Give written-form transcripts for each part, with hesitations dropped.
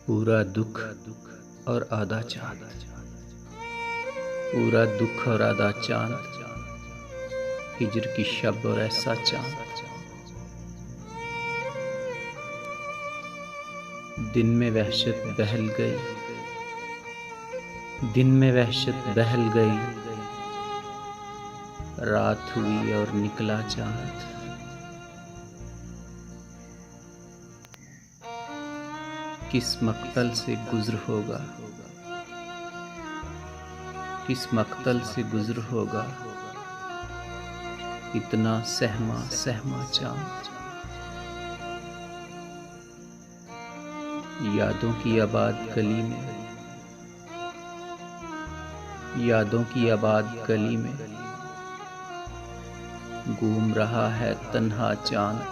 पूरा दुख और आधा चांद, पूरा दुख और आधा चांद, हिजर की शब और ऐसा चांद। दिन में वहशत बहल गई, दिन में वहशत बहल गई, रात हुई और निकला चांद। किस मक्तल से गुजर होगा, किस मक्तल से गुजर होगा, इतना सहमा सहमा चांद। यादों की आबाद गली में, यादों की आबाद गली में घूम रहा है तन्हा चांद।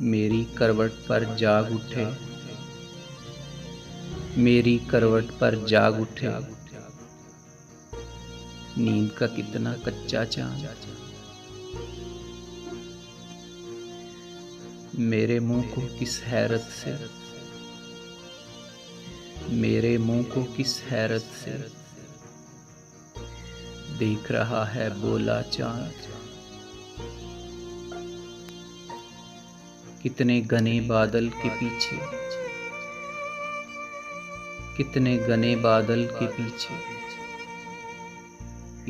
मेरी करवट पर जाग उठे, मेरी करवट पर जाग उठे, नींद का कितना कच्चा चांद। मेरे मुंह को किस हैरत से, मेरे मुंह को किस हैरत से देख रहा है बोला चांद। कितने घने बादल के पीछे, कितने घने बादल के पीछे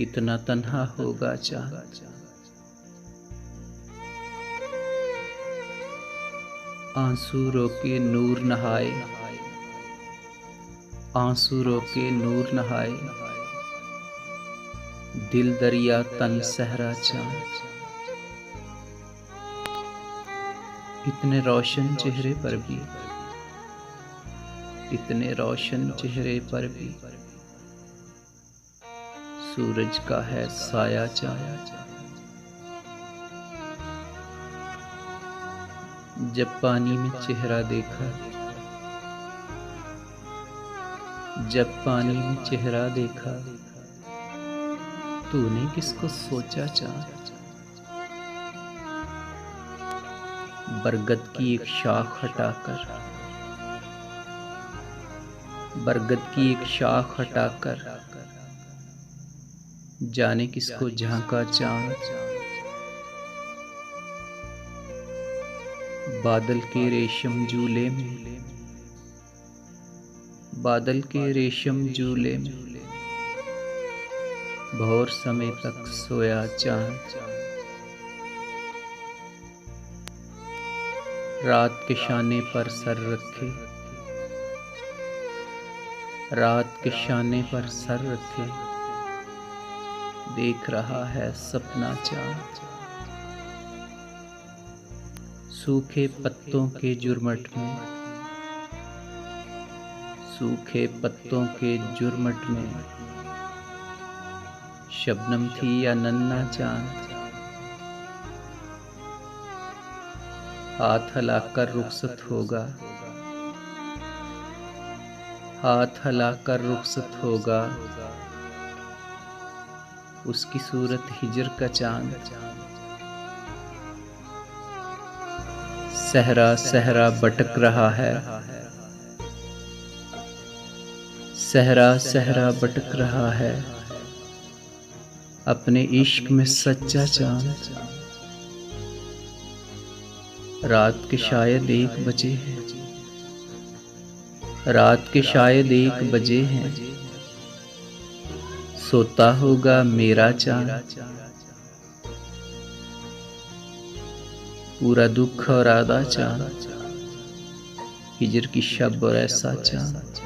इतना तन्हा होगा चांद। आंसू रोके नूर नहाए, आंसू रोके नूर नहाए, दिल दरिया तन सहरा चांद। इतने रोशन चेहरे पर भी, इतने रोशन चेहरे पर भी सूरज का है साया चांद। जब पानी में चेहरा देखा, जब पानी में चेहरा देखा, तूने किसको सोचा चांद। बरगद की एक शाख हटाकर, बरगद की एक शाख हटाकर जाने किसको झांका चांद। बादल के रेशम झूले में, बादल के रेशम झूले में भोर समय तक सोया चांद। रात के शाने पर सर रखे, रात के शाने पर सर रखे देख रहा है सपना चांद। सूखे पत्तों के जुर्मट में, सूखे पत्तों के जुर्मट में शबनम थी या नन्हा चांद। हाथ हिलाकर रुखसत होगा, हाथ हिलाकर रुखसत होगा, उसकी सूरत हिजर का चांद। सहरा सहरा भटक रहा है, सहरा सहरा भटक रहा है, अपने इश्क में सच्चा चांद। रात के शायद 1 बजे हैं, रात के शायद 1 बजे हैं, सोता होगा मेरा चांद। पूरा दुख और आधा चांद, हिजर की शब और ऐसा चांद।